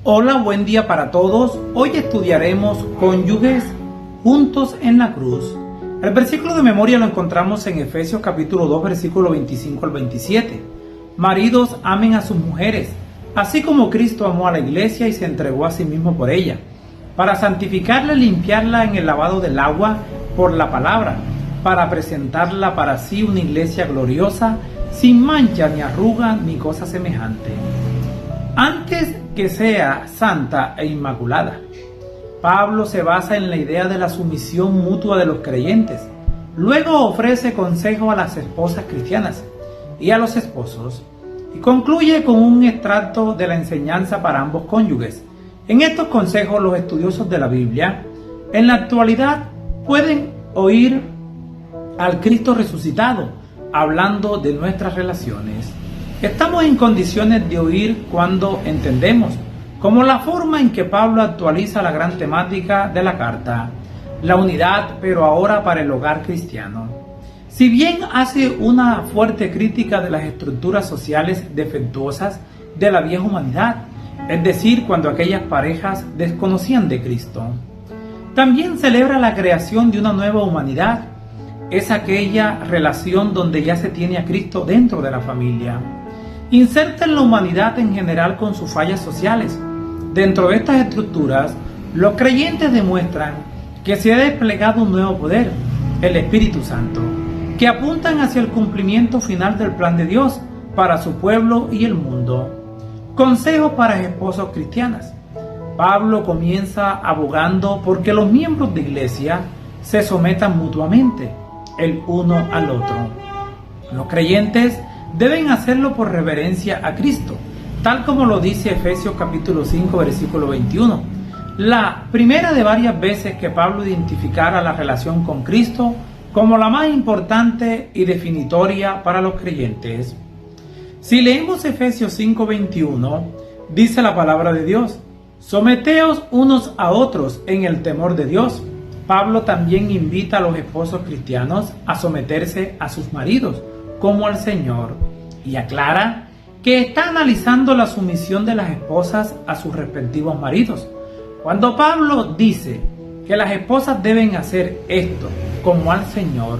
Hola, buen día para todos. Hoy estudiaremos cónyuges juntos en la cruz. El versículo de memoria lo encontramos en Efesios capítulo 2, versículo 25 al 27. Maridos, amen a sus mujeres, así como Cristo amó a la iglesia y se entregó a sí mismo por ella, para santificarla y limpiarla en el lavado del agua por la palabra, para presentarla para sí una iglesia gloriosa, sin mancha ni arruga ni cosa semejante, antes que sea santa e inmaculada. Pablo se basa en la idea de la sumisión mutua de los creyentes. Luego ofrece consejo a las esposas cristianas y a los esposos, y concluye con un extracto de la enseñanza para ambos cónyuges. En estos consejos, los estudiosos de la Biblia en la actualidad pueden oír al Cristo resucitado hablando de nuestras relaciones. Estamos en condiciones de oír cuando entendemos, como la forma en que Pablo actualiza la gran temática de la carta, la unidad, pero ahora para el hogar cristiano. Si bien hace una fuerte crítica de las estructuras sociales defectuosas de la vieja humanidad, es decir, cuando aquellas parejas desconocían de Cristo, también celebra la creación de una nueva humanidad. Es aquella relación donde ya se tiene a Cristo dentro de la familia. Inserta en la humanidad en general con sus fallas sociales. Dentro de estas estructuras, los creyentes demuestran que se ha desplegado un nuevo poder, el Espíritu Santo, que apuntan hacia el cumplimiento final del plan de Dios para su pueblo y el mundo. Consejos para esposos cristianas. Pablo comienza abogando porque los miembros de iglesia se sometan mutuamente, el uno al otro. Los creyentes deben hacerlo por reverencia a Cristo, tal como lo dice Efesios capítulo 5, versículo 21. La primera de varias veces que Pablo identificara la relación con Cristo como la más importante y definitoria para los creyentes. Si leemos Efesios 5, 21, dice la palabra de Dios: someteos unos a otros en el temor de Dios. Pablo también invita a los esposos cristianos a someterse a sus maridos como al Señor, y aclara que está analizando la sumisión de las esposas a sus respectivos maridos. Cuando Pablo dice que las esposas deben hacer esto como al Señor,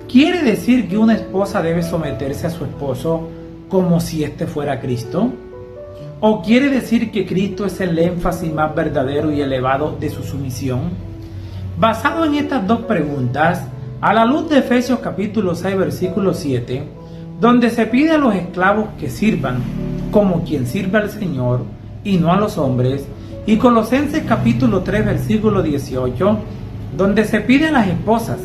¿quiere decir que una esposa debe someterse a su esposo como si éste fuera Cristo? ¿O quiere decir que Cristo es el énfasis más verdadero y elevado de su sumisión? Basado en estas dos preguntas, a la luz de Efesios capítulo 6, versículo 7, donde se pide a los esclavos que sirvan como quien sirve al Señor y no a los hombres, y Colosenses capítulo 3, versículo 18, donde se pide a las esposas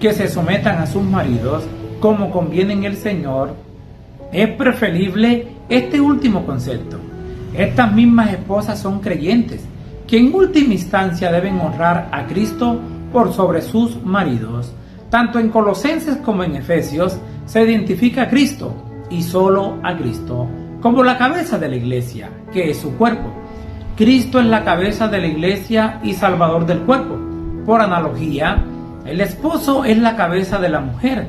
que se sometan a sus maridos como conviene en el Señor, es preferible este último concepto. Estas mismas esposas son creyentes, que en última instancia deben honrar a Cristo por sobre sus maridos. Tanto en Colosenses como en Efesios se identifica a Cristo, y solo a Cristo, como la cabeza de la iglesia, que es su cuerpo. Cristo es la cabeza de la iglesia y salvador del cuerpo. Por analogía, el esposo es la cabeza de la mujer,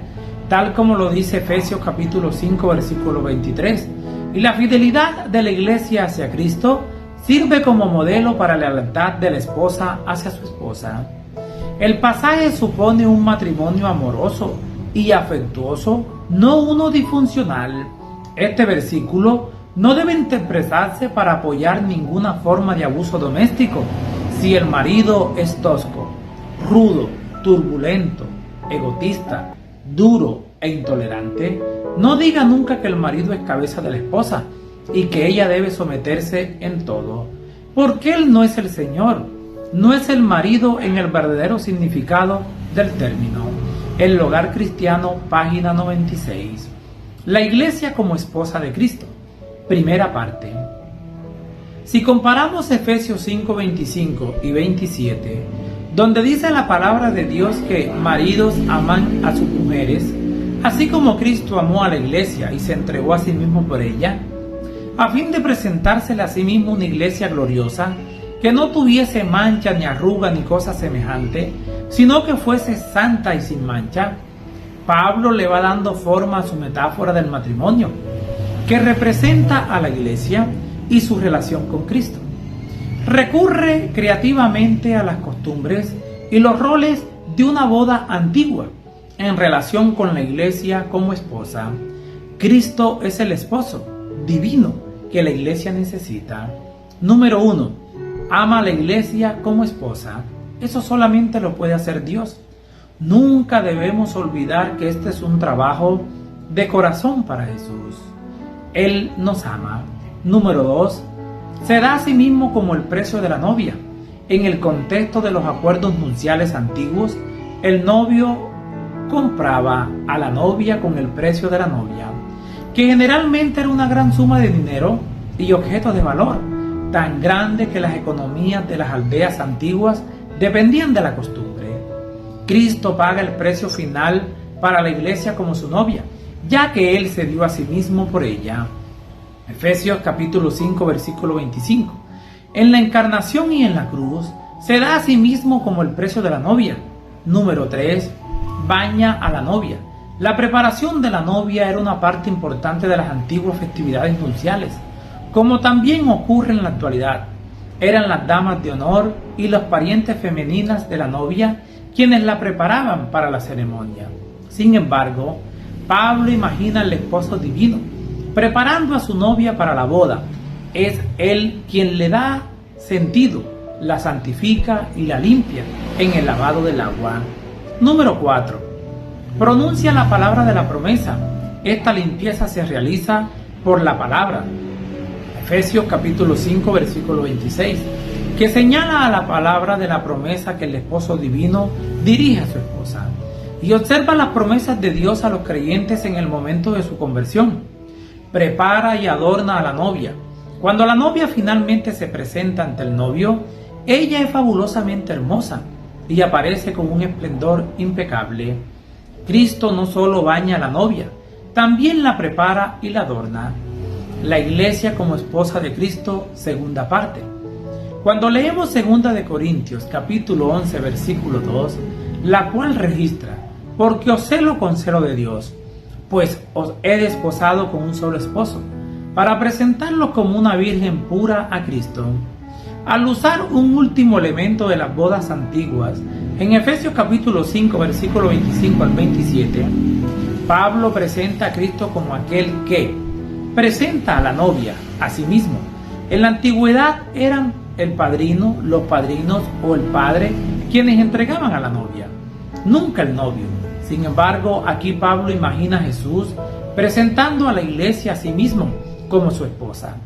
tal como lo dice Efesios capítulo 5, versículo 23. Y la fidelidad de la iglesia hacia Cristo sirve como modelo para la lealtad de la esposa hacia su esposa. El pasaje supone un matrimonio amoroso y afectuoso, no uno disfuncional. Este versículo no debe interpretarse para apoyar ninguna forma de abuso doméstico. Si el marido es tosco, rudo, turbulento, egotista, duro e intolerante, no diga nunca que el marido es cabeza de la esposa y que ella debe someterse en todo, porque él no es el Señor, no es el marido en el verdadero significado del término. El hogar cristiano, página 96. La iglesia como esposa de Cristo. Primera parte. Si comparamos Efesios 5, 25 y 27, donde dice la palabra de Dios que maridos aman a sus mujeres, así como Cristo amó a la iglesia y se entregó a sí mismo por ella, a fin de presentársele a sí mismo una iglesia gloriosa, que no tuviese mancha ni arruga ni cosa semejante, sino que fuese santa y sin mancha, Pablo le va dando forma a su metáfora del matrimonio, que representa a la iglesia y su relación con Cristo. recurre creativamente a las costumbres y los roles de una boda antigua en relación con la iglesia como esposa. Cristo es el esposo divino que la iglesia necesita. Número 1. Ama a la iglesia como esposa. Eso solamente lo puede hacer Dios. Nunca debemos olvidar que este es un trabajo de corazón para Jesús. Él nos ama. Número 2. Se da a sí mismo como el precio de la novia. En el contexto de los acuerdos nupciales antiguos, el novio compraba a la novia con el precio de la novia, que generalmente era una gran suma de dinero y objetos de valor, tan grande que las economías de las aldeas antiguas dependían de la costumbre. Cristo paga el precio final para la iglesia como su novia, ya que Él se dio a sí mismo por ella. Efesios capítulo 5, versículo 25. En la encarnación y en la cruz, se da a sí mismo como el precio de la novia. Número 3. Baña a la novia. La preparación de la novia era una parte importante de las antiguas festividades nupciales, como también ocurre en la actualidad. Eran las damas de honor y los parientes femeninas de la novia quienes la preparaban para la ceremonia. Sin embargo, Pablo imagina al esposo divino preparando a su novia para la boda. Es Él quien le da sentido, la santifica y la limpia en el lavado del agua. Número 4. Pronuncia la palabra de la promesa. Esta limpieza se realiza por la palabra. Efesios capítulo 5, versículo 26, que señala a la palabra de la promesa que el esposo divino dirige a su esposa. Y observa las promesas de Dios a los creyentes en el momento de su conversión. Prepara y adorna a la novia. Cuando la novia finalmente se presenta ante el novio, ella es fabulosamente hermosa y aparece con un esplendor impecable. Cristo no solo baña a la novia, también la prepara y la adorna. La iglesia como esposa de Cristo, segunda parte. Cuando leemos 2 de Corintios capítulo 11 versículo 2, la cual registra: porque os celo con celo de Dios, pues os he desposado con un solo esposo, para presentarlos como una virgen pura a Cristo. Al usar un último elemento de las bodas antiguas, en Efesios capítulo 5, versículo 25 al 27, Pablo presenta a Cristo como aquel que presenta a la novia a sí mismo. En la antigüedad eran el padrino, los padrinos o el padre quienes entregaban a la novia, nunca el novio. Sin embargo, aquí Pablo imagina a Jesús presentando a la iglesia a sí mismo como su esposa.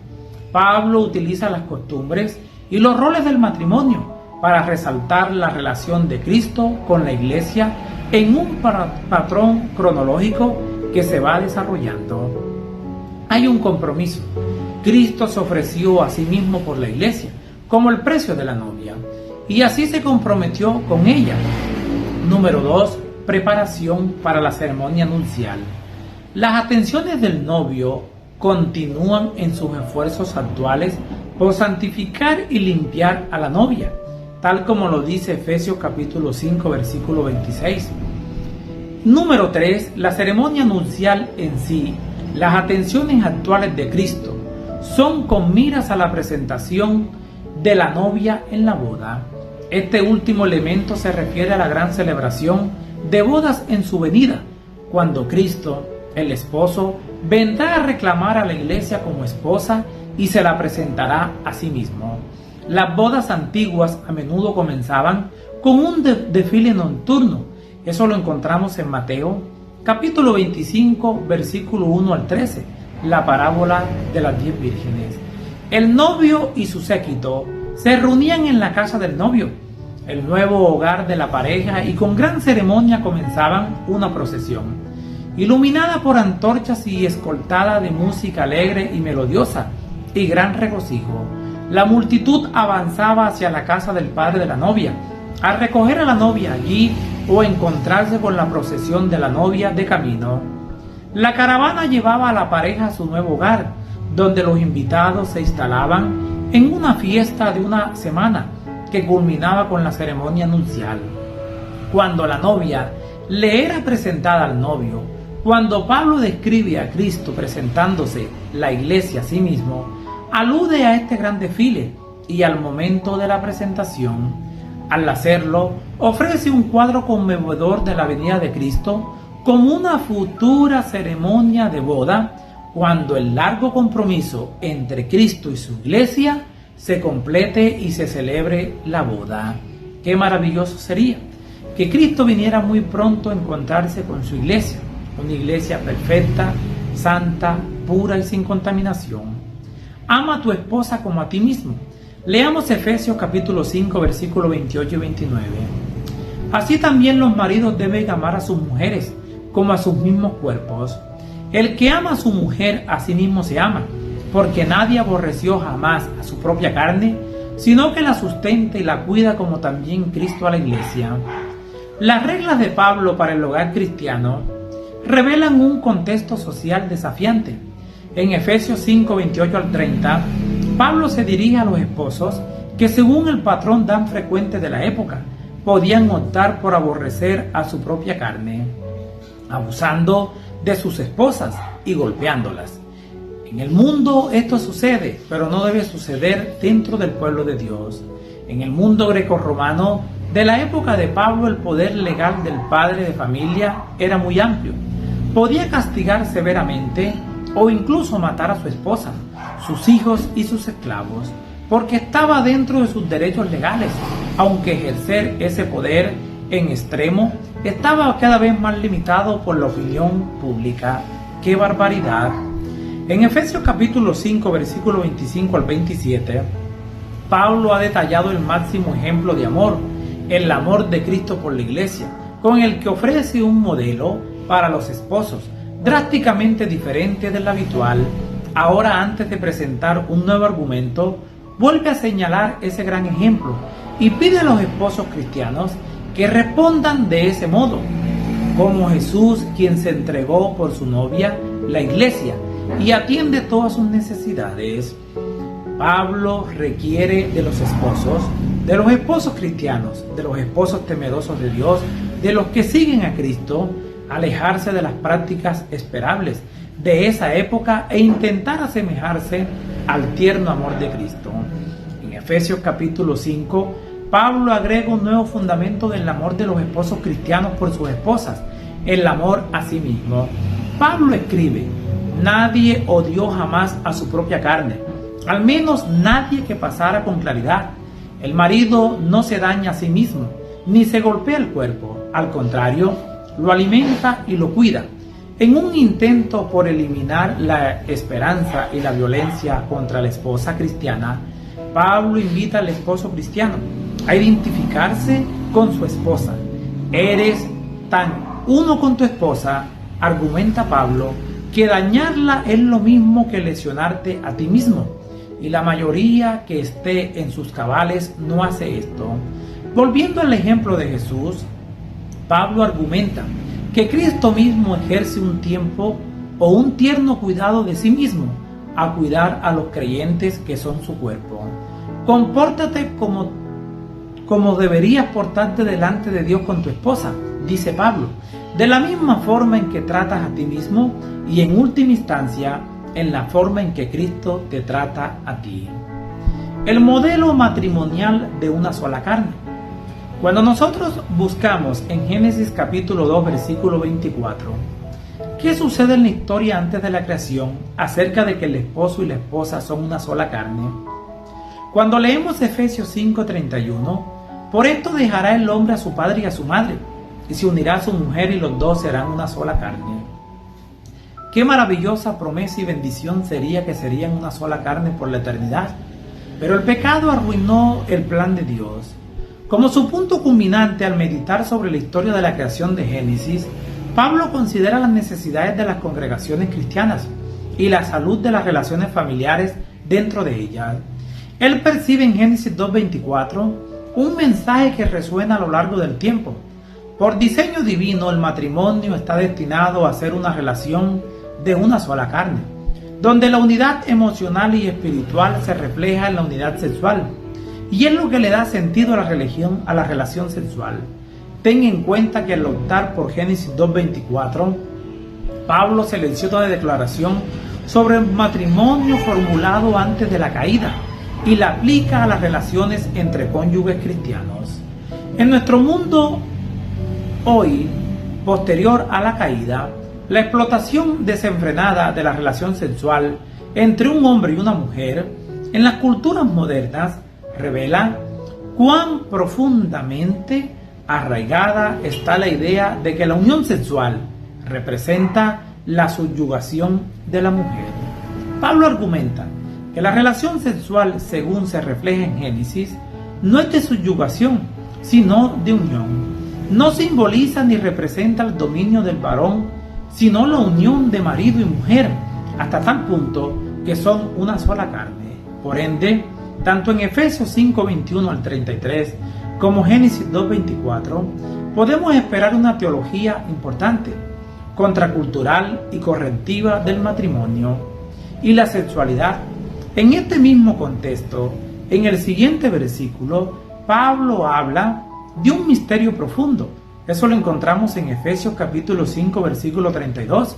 Pablo utiliza las costumbres y los roles del matrimonio para resaltar la relación de Cristo con la iglesia en un patrón cronológico que se va desarrollando. Hay un compromiso. Cristo se ofreció a sí mismo por la iglesia como el precio de la novia, y así se comprometió con ella. Número 2. Preparación para la ceremonia nupcial. Las atenciones del novio continúan en sus esfuerzos actuales por santificar y limpiar a la novia, tal como lo dice Efesios capítulo 5 versículo 26. Número 3. La ceremonia nupcial en sí. Las atenciones actuales de Cristo son con miras a la presentación de la novia en la boda. Este último elemento se refiere a la gran celebración de bodas en su venida, cuando Cristo, el esposo, vendrá a reclamar a la iglesia como esposa y se la presentará a sí mismo. Las bodas antiguas a menudo comenzaban con un desfile nocturno. Eso lo encontramos en Mateo, capítulo 25, versículo 1 al 13, la parábola de las 10 vírgenes. El novio y su séquito se reunían en la casa del novio, el nuevo hogar de la pareja, y con gran ceremonia comenzaban una procesión, iluminada por antorchas y escoltada de música alegre y melodiosa y gran regocijo. La multitud avanzaba hacia la casa del padre de la novia, a recoger a la novia allí o encontrarse con la procesión de la novia de camino. La caravana llevaba a la pareja a su nuevo hogar, donde los invitados se instalaban en una fiesta de una semana que culminaba con la ceremonia nupcial. Cuando la novia le era presentada al novio, cuando Pablo describe a Cristo presentándose la iglesia a sí mismo, alude a este gran desfile y al momento de la presentación, al hacerlo, ofrece un cuadro conmovedor de la venida de Cristo como una futura ceremonia de boda, cuando el largo compromiso entre Cristo y su iglesia se complete y se celebre la boda. Qué maravilloso sería que Cristo viniera muy pronto a encontrarse con su iglesia, una iglesia perfecta, santa, pura y sin contaminación. Ama a tu esposa como a ti mismo. Leamos Efesios capítulo 5, versículos 28 y 29. Así también los maridos deben amar a sus mujeres como a sus mismos cuerpos. El que ama a su mujer a sí mismo se ama, porque nadie aborreció jamás a su propia carne, sino que la sustenta y la cuida, como también Cristo a la iglesia. Las reglas de Pablo para el hogar cristiano revelan un contexto social desafiante. En Efesios 5, 28 al 30, Pablo se dirige a los esposos que, según el patrón tan frecuente de la época, podían optar por aborrecer a su propia carne, abusando de sus esposas y golpeándolas. En el mundo esto sucede, pero no debe suceder dentro del pueblo de Dios. En el mundo grecorromano de la época de Pablo, el poder legal del padre de familia era muy amplio. Podía castigar severamente o incluso matar a su esposa, sus hijos y sus esclavos, porque estaba dentro de sus derechos legales, aunque ejercer ese poder en extremo estaba cada vez más limitado por la opinión pública. ¡Qué barbaridad! En Efesios capítulo 5, versículo 25 al 27, Pablo ha detallado el máximo ejemplo de amor, el amor de Cristo por la iglesia, con el que ofrece un modelo para los esposos, drásticamente diferente del habitual. Ahora, antes de presentar un nuevo argumento, vuelve a señalar ese gran ejemplo y pide a los esposos cristianos que respondan de ese modo, como Jesús, quien se entregó por su novia, la iglesia, y atiende todas sus necesidades. Pablo requiere de los esposos cristianos, de los esposos temerosos de Dios, de los que siguen a Cristo, alejarse de las prácticas esperables de esa época e intentar asemejarse al tierno amor de Cristo. En Efesios capítulo 5, Pablo agrega un nuevo fundamento del amor de los esposos cristianos por sus esposas, el amor a sí mismo. Pablo escribe: nadie odió jamás a su propia carne, al menos nadie que pasara con claridad. El marido no se daña a sí mismo, ni se golpea el cuerpo, al contrario, lo alimenta y lo cuida. En un intento por eliminar la esperanza y la violencia contra la esposa cristiana, Pablo invita al esposo cristiano a identificarse con su esposa. Eres tan uno con tu esposa, argumenta Pablo, que dañarla es lo mismo que lesionarte a ti mismo, y la mayoría que esté en sus cabales no hace esto. Volviendo al ejemplo de Jesús, Pablo argumenta que Cristo mismo ejerce un tiempo o un tierno cuidado de sí mismo a cuidar a los creyentes que son su cuerpo. Compórtate como deberías portarte delante de Dios con tu esposa, dice Pablo, de la misma forma en que tratas a ti mismo y en última instancia en la forma en que Cristo te trata a ti. El modelo matrimonial de una sola carne. Cuando nosotros buscamos en Génesis capítulo 2 versículo 24, ¿qué sucede en la historia antes de la creación acerca de que el esposo y la esposa son una sola carne? Cuando leemos Efesios 5:31, por esto dejará el hombre a su padre y a su madre, y se unirá a su mujer y los dos serán una sola carne. Qué maravillosa promesa y bendición sería que serían una sola carne por la eternidad. Pero el pecado arruinó el plan de Dios. Como su punto culminante al meditar sobre la historia de la creación de Génesis, Pablo considera las necesidades de las congregaciones cristianas y la salud de las relaciones familiares dentro de ellas. Él percibe en Génesis 2:24 un mensaje que resuena a lo largo del tiempo. Por diseño divino, el matrimonio está destinado a ser una relación de una sola carne, donde la unidad emocional y espiritual se refleja en la unidad sexual, y es lo que le da sentido a la relación sexual. Ten en cuenta que al optar por Génesis 2:24, Pablo selecciona la declaración sobre el matrimonio formulado antes de la caída, y la aplica a las relaciones entre cónyuges cristianos. En nuestro mundo hoy, posterior a la caída, la explotación desenfrenada de la relación sexual entre un hombre y una mujer en las culturas modernas revela cuán profundamente arraigada está la idea de que la unión sexual representa la subyugación de la mujer. Pablo argumenta que la relación sexual, según se refleja en Génesis, no es de subyugación, sino de unión. No simboliza ni representa el dominio del varón, sino la unión de marido y mujer, hasta tal punto que son una sola carne. Por ende, tanto en Efesios 5:21 al 33, como Génesis 2:24, podemos esperar una teología importante, contracultural y correctiva del matrimonio y la sexualidad. En este mismo contexto, en el siguiente versículo, Pablo habla de un misterio profundo. Eso lo encontramos en Efesios capítulo 5, versículo 32.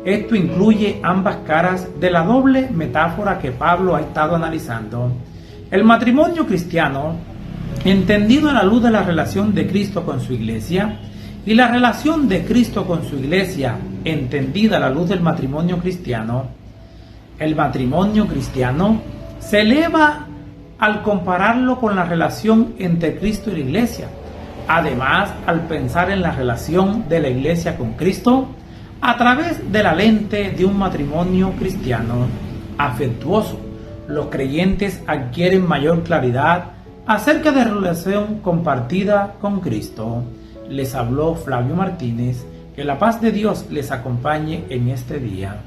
Esto incluye ambas caras de la doble metáfora que Pablo ha estado analizando. El matrimonio cristiano, entendido a la luz de la relación de Cristo con su iglesia, y la relación de Cristo con su iglesia, entendida a la luz del matrimonio cristiano. El matrimonio cristiano se eleva al compararlo con la relación entre Cristo y la iglesia. Además, al pensar en la relación de la iglesia con Cristo a través de la lente de un matrimonio cristiano afectuoso, los creyentes adquieren mayor claridad acerca de la relación compartida con Cristo. Les habló Flavio Martínez. Que la paz de Dios les acompañe en este día.